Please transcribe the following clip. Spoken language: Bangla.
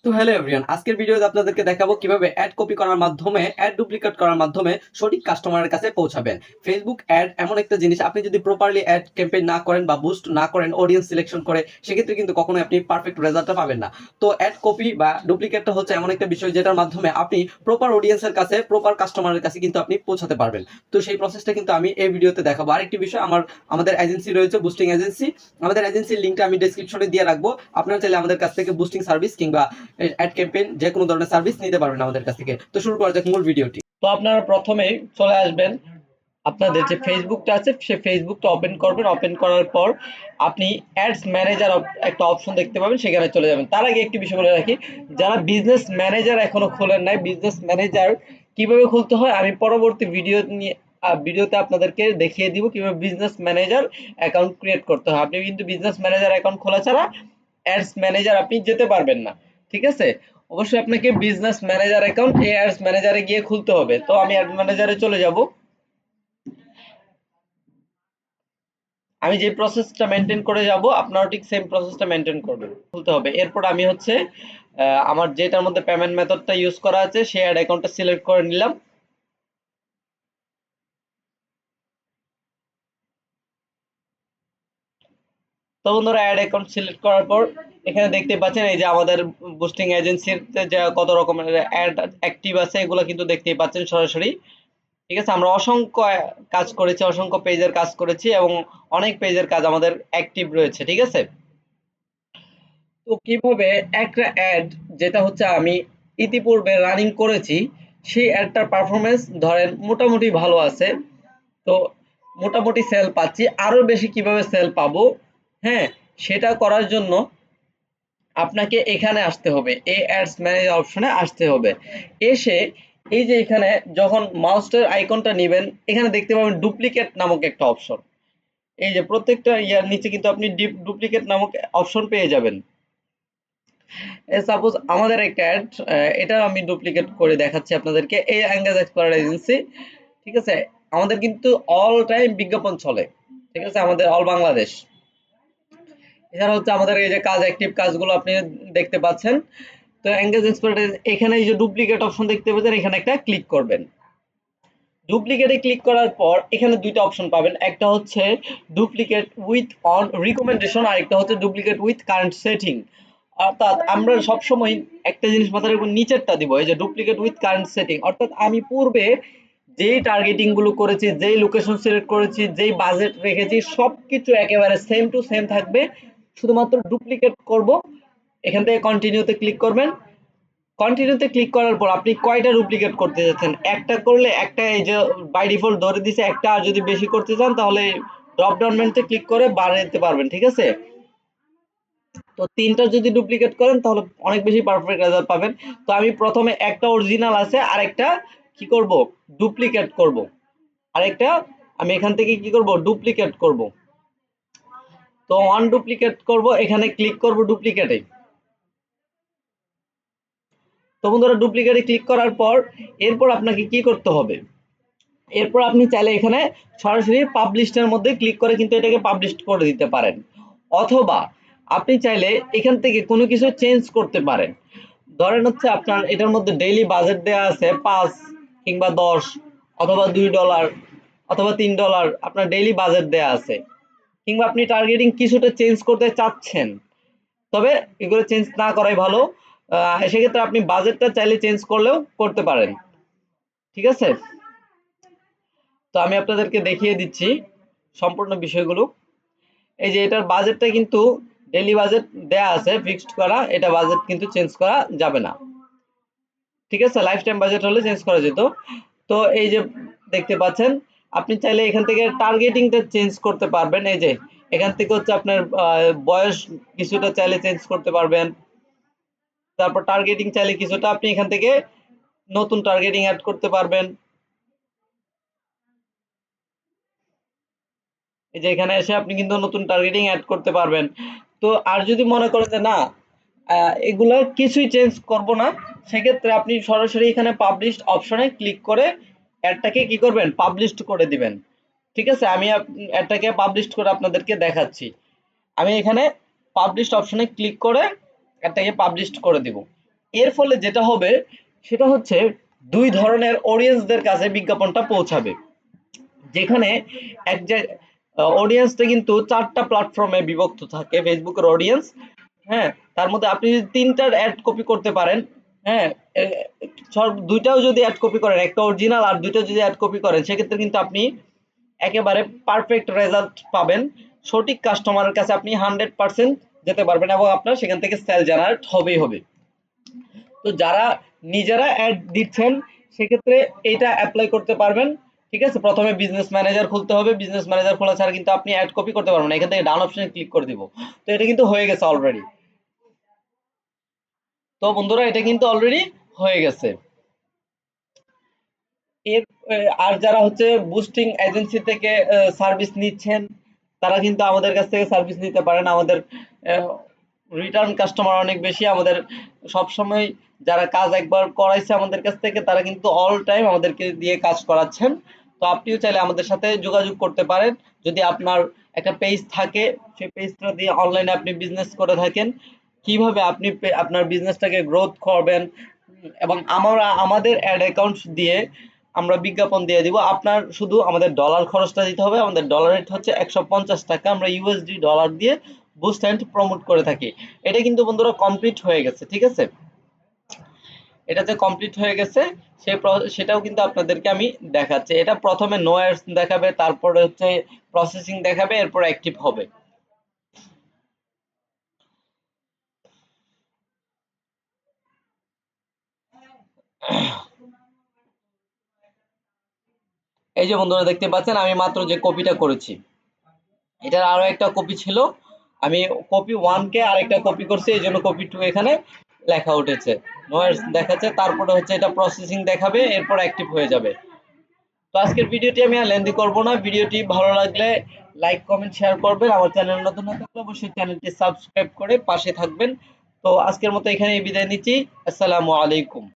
তো হ্যালো এভরিওয়ান, আজকের ভিডিওতে আপনাদেরকে দেখাবো কিভাবে অ্যাড কপি করার মাধ্যমে অ্যাড ডুপ্লিকেট করার মাধ্যমে সঠিক কাস্টমারের কাছে পৌঁছাবেন। ফেসবুক অ্যাড এমন একটা জিনিস, আপনি যদি প্রপারলি অ্যাড ক্যাম্পেইন না করেন বা বুস্ট না করেন, অডিয়েন্স সিলেকশন করে, সেক্ষেত্রে কিন্তু কখনোই আপনি পারফেক্ট রেজাল্টটা পাবেন না। তো অ্যাড কপি বা ডুপ্লিকেটটা হচ্ছে এমন একটা বিষয় যেটার মাধ্যমে আপনি প্রপার অডিয়েন্সের কাছে, প্রপার কাস্টমারের কাছে কিন্তু আপনি পৌঁছাতে পারবেন। তো সেই প্রসেসটা কিন্তু আমি এই ভিডিওতে দেখাবো। আরেকটি বিষয়, আমাদের এজেন্সি রয়েছে, বুস্টিং এজেন্সি। আমাদের এজেন্সির লিঙ্কটা আমি ডেসক্রিপশনে দিয়ে রাখবো। আপনারা চাইলে আমাদের কাছ থেকে বুস্টিং সার্ভিস কিংবা অ্যাড ক্যাম্পেইন যে কোনো ধরনের সার্ভিস নিতে পারবেন আমাদের কাছ থেকে। তো শুরু করা যাক মূল ভিডিওটি। তো আপনারা প্রথমেই চলে আসবেন, আপনাদের যে ফেসবুকটা আছে সেই ফেসবুকটা ওপেন করবেন। ওপেন করার পর আপনি অ্যাডস ম্যানেজার একটা অপশন দেখতে পাবেন, সেখানে চলে যাবেন। তার আগে একটি বিষয় বলে রাখি, যারা বিজনেস ম্যানেজার এখনো খোলেন নাই, বিজনেস ম্যানেজার কিভাবে খুলতে হয় আমি পরবর্তী ভিডিওতে আপনাদেরকে দেখিয়ে দিব কিভাবে বিজনেস ম্যানেজার অ্যাকাউন্ট ক্রিয়েট করতে হয়। আপনি কিন্তু বিজনেস ম্যানেজার অ্যাকাউন্ট খোলা ছাড়া অ্যাডস ম্যানেজার আপনি যেতে পারবেন না, ঠিক আছে? অবশ্যই আপনাকে বিজনেস ম্যানেজার অ্যাকাউন্ট এই অ্যাডস ম্যানেজারে গিয়ে খুলতে হবে। তো আমি অ্যাড ম্যানেজারে চলে যাব। আমি যে প্রসেসটা মেনটেন করে যাব আপনারাও ঠিক সেম প্রসেসটা মেনটেন করবেন, খুলতে হবে। এরপর আমি হচ্ছে আমার যেটার মধ্যে পেমেন্ট মেথডটা ইউজ করা আছে সেই অ্যাড অ্যাকাউন্টটা সিলেক্ট করে নিলাম। তো বন্ধুরা, অ্যাড অ্যাকাউন্ট সিলেক্ট করার পর এখানে দেখতে পাচ্ছেন এই যে আমাদের বুস্টিং এজেন্সির যে কত রকমের অ্যাড অ্যাক্টিভ আছে এগুলো কিন্তু দেখতেই পাচ্ছেন সরাসরি। ঠিক আছে, আমরা অসংখ্য কাজ করেছি, অসংখ্য পেজের কাজ করেছি এবং অনেক পেজের কাজ আমাদের অ্যাক্টিভ রয়েছে, ঠিক আছে? তো কিভাবে একটা অ্যাড, যেটা হচ্ছে আমি ইতিপূর্বে রানিং করেছি, সেই অ্যাডটার পারফরমেন্স ধরেন মোটামুটি ভালো আছে, তো মোটামুটি সেল পাচ্ছি, আরো বেশি কিভাবে সেল পাবো, হ্যাঁ, সেটা করার জন্য আপনাকে এখানে আসতে হবে, এই অ্যাডস ম্যানেজার অপশনে আসতে হবে। এসে এই যে এখানে যখন মাউসটার আইকনটা নেবেন, এখানে দেখতে পাবেন ডুপ্লিকেট নামক একটা অপশন। এই যে প্রত্যেকটা ইয়ার নিচে কিন্তু আপনি ডুপ্লিকেট নামক অপশন পেয়ে যাবেন। সাপোজ আমাদের একটা অ্যাড, এটা আমি ডুপ্লিকেট করে দেখাচ্ছি আপনাদেরকে। এই এঙ্গেজ এক্সপ্লোরার এজেন্সি, ঠিক আছে, আমাদের কিন্তু অল টাইম বিজ্ঞাপন চলে, ঠিক আছে, আমাদের অল বাংলাদেশ। এছাড়া হচ্ছে আমাদের এই যে কাজ, অ্যাক্টিভ কাজগুলো আপনি দেখতে পাচ্ছেন। তো এঙ্গেজ এক্সপ্লোরার এখানে এই যে ডুপ্লিকেট অপশন দেখতে পাচ্ছেন, এখানে একটা ক্লিক করবেন। ডুপ্লিকেটে ক্লিক করার পর এখানে দুইটা অপশন পাবেন, একটা হচ্ছে ডুপ্লিকেট উইথ অন রিকমেন্ডেশন, আর একটা হচ্ছে ডুপ্লিকেট উইথ কারেন্ট সেটিং। অর্থাৎ আমরা সবসময় একটা জিনিস মাথার উপর নিচেরটা দিব, এই যে ডুপ্লিকেট উইথ কারেন্ট সেটিং, অর্থাৎ আমি পূর্বে যেই টার্গেটিং গুলো করেছি, যেই লোকেশন সিলেক্ট করেছি, যেই বাজেট রেখেছি, সবকিছু একেবারে সেম টু সেম থাকবে, শুধুমাত্র ডুপ্লিকেট করব। এখান থেকে কন্টিনিউতে ক্লিক করবেন। কন্টিনিউতে ক্লিক করার পর আপনি কয়টা ডুপ্লিকেট করতে যাচ্ছেন, একটা করলে একটা, এই যে বাই ডিফল্ট ধরে দিছে একটা, আর যদি বেশি করতে চান তাহলে ড্রপ ডাউন মেনুতে ক্লিক করে বাড়াতে পারবেন, ঠিক আছে? তো তিনটা যদি ডুপ্লিকেট করেন তাহলে অনেক বেশি পারফেক্ট রেজাল্ট পাবেন। তো আমি প্রথমে একটা অরিজিনাল আছে, আরেকটা কি করব, ডুপ্লিকেট করব। আরেকটা আমি এখান থেকে কি করব, ডুপ্লিকেট করব। তো ওয়ান ডুপ্লিকেট করব, এখানে ক্লিক করব ডুপ্লিকেটে। তো বন্ধুরা, ডুপ্লিকেটে ক্লিক করার পর এরপর আপনাকে কি করতে হবে, এরপর আপনি চাইলে এখানে সরাসরি পাবলিশের মধ্যে ক্লিক করে কিন্তু এটাকে পাবলিশ করে দিতে পারেন, অথবা আপনি চাইলে এখান থেকে কোনো কিছু চেঞ্জ করতে পারেন। ধরেন হচ্ছে আপনার এটার মধ্যে ডেইলি বাজেট দেওয়া আছে 5 কিংবা 10 অথবা $2 অথবা $3, আপনার ডেইলি বাজেট দেওয়া আছে, কিংবা আপনি টার্গেটিং কিছুটা চেঞ্জ করতে চাচ্ছেন, তবে এগুলো চেঞ্জ না করাই ভালো। সেক্ষেত্রে আপনি বাজেটটা চাইলে চেঞ্জ করলেও করতে পারেন, ঠিক আছে? তো আমি আপনাদেরকে দেখিয়ে দিচ্ছি সম্পূর্ণ বিষয়গুলো। এই যে এটার বাজেটটা কিন্তু ডেইলি বাজেট দেয়া আছে, ফিক্সড করা, এটা বাজেট কিন্তু চেঞ্জ করা যাবে না, ঠিক আছে? লাইফ টাইম বাজেট হলে চেঞ্জ করা যেত। তো এই যে দেখতে পাচ্ছেন, আপনি চাইলে এখান থেকে টার্গেটিংটা চেঞ্জ করতে পারবেন। এই যে এখান থেকে হচ্ছে আপনার বয়স কিছুটা চাইলে চেঞ্জ করতে পারবেন। তারপর টার্গেটিং চাইলে কিছুটা আপনি এখান থেকে নতুন টার্গেটিং অ্যাড করতে পারবেন। এই যে এখানে এসে আপনি কিন্তু নতুন টার্গেটিং অ্যাড করতে পারবেন। তো আর যদি মনে করেন যে না, এগুলো কিছুই চেঞ্জ করব না, সেক্ষেত্রে আপনি সরাসরি এখানে পাবলিশড অপশনে ক্লিক করে অ্যাডটাকে কি করবেন, পাবলিশড করে দিবেন, ঠিক আছে? আমি অ্যাডটাকে পাবলিশড করে আপনাদেরকে দেখাচ্ছি। আমি এখানে পাবলিশড অপশনে ক্লিক করে অ্যাডটাকে পাবলিশড করে দিব। এর ফলে যেটা হবে সেটা হচ্ছে দুই ধরনের অডিয়েন্সদের কাছে বিজ্ঞাপনটা পৌঁছাবে, যেখানে এক যে অডিয়েন্সটা কিন্তু 4টা প্ল্যাটফর্মে বিভক্ত থাকে ফেসবুকের অডিয়েন্স। হ্যাঁ, তার মধ্যে আপনি যদি 3টার অ্যাড কপি করতে পারেন, হ্যাঁ, দুইটাও যদি অ্যাড কপি করেন, একটা অরিজিনাল আর দুইটা যদি অ্যাড কপি করেন, সেক্ষেত্রে কিন্তু আপনি একেবারে পারফেক্ট রেজাল্ট পাবেন। সঠিক কাস্টমারের কাছে আপনি 100% যেতে পারবেন এবং আপনার সেখান থেকে সেল জেনারেট হবেই হবে। তো যারা নিজেরা অ্যাড দিচ্ছেন সেক্ষেত্রে এটা অ্যাপ্লাই করতে পারবেন। ঠিক আছে, প্রথমে বিজনেস ম্যানেজার খুলতে হবে, বিজনেস ম্যানেজার খোলা ছাড়া কিন্তু আপনি অ্যাড কপি করতে পারবেন না। এখান থেকে ডান অপশনে ক্লিক করে দিব। তো এটা কিন্তু হয়ে গেছে অলরেডি। তো বন্ধুরা এটা কিন্তু অলরেডি হয়ে গেছে। এর আর যারা হচ্ছে বুস্টিং এজেন্সি থেকে সার্ভিস নিচ্ছেন, তারা কিন্তু আমাদের কাছ থেকে সার্ভিস নিতে পারেন। আমাদের রিটার্ন কাস্টমার অনেক বেশি। আমাদের সবসময় যারা কাজ একবার করাইছে আমাদের কাছ থেকে, তারা কিন্তু অল টাইম আমাদেরকে দিয়ে কাজ করাচ্ছেন। তো আপনিও চাইলে আমাদের সাথে যোগাযোগ করতে পারেন। যদি আপনার একটা পেজ থাকে, সেই পেজটা দিয়ে অনলাইনে আপনি বিজনেস করে থাকেন, কিভাবে আপনি আপনার বিজনেসটাকে গ্রোথ করবেন, এবং আমরা আমাদের অ্যাড অ্যাকাউন্ট দিয়ে আমরা বিজ্ঞাপন দিয়ে দিব। আপনার শুধু আমাদের ডলার খরচটা দিতে হবে। আমাদের ডলার রেট হচ্ছে 150 টাকা। আমরা ইউএসডি ডলার দিয়ে বুস্ট অ্যান্ড প্রমোট করে থাকি। এটা কিন্তু বন্ধুরা কমপ্লিট হয়ে গেছে। ঠিক আছে, এটাতে কমপ্লিট হয়ে গেছে। সেটাও কিন্তু আপনাদেরকে আমি দেখাচ্ছি। এটা প্রথমে নো অ্যাডস দেখাবে, তারপরে হচ্ছে প্রসেসিং দেখাবে, এরপর অ্যাক্টিভ হবে। এই যে বন্ধুরা দেখতে পাচ্ছেন আমি মাত্র যে কপিটা করেছি, এটার আরো একটা কপি ছিল। আমি কপি 1 কে আরেকটা কপি করছি, এই জন্য কপি 2 এখানে লেখা উঠেছে, নয়েস দেখাচ্ছে, তারপরে হচ্ছে এটা প্রসেসিং দেখাবে, এরপর অ্যাক্টিভ হয়ে যাবে। তো আজকের ভিডিওটি আমি আর লেন্দি করব না। ভিডিওটি ভালো লাগলে লাইক কমেন্ট শেয়ার করবেন। আমার চ্যানেল নতুন হয়ে থাকলে অবশ্যই চ্যানেলটি সাবস্ক্রাইব করে পাশে থাকবেন। তো আজকের মতো এখানেই বিদায় নিচ্ছি। আসসালামু আলাইকুম।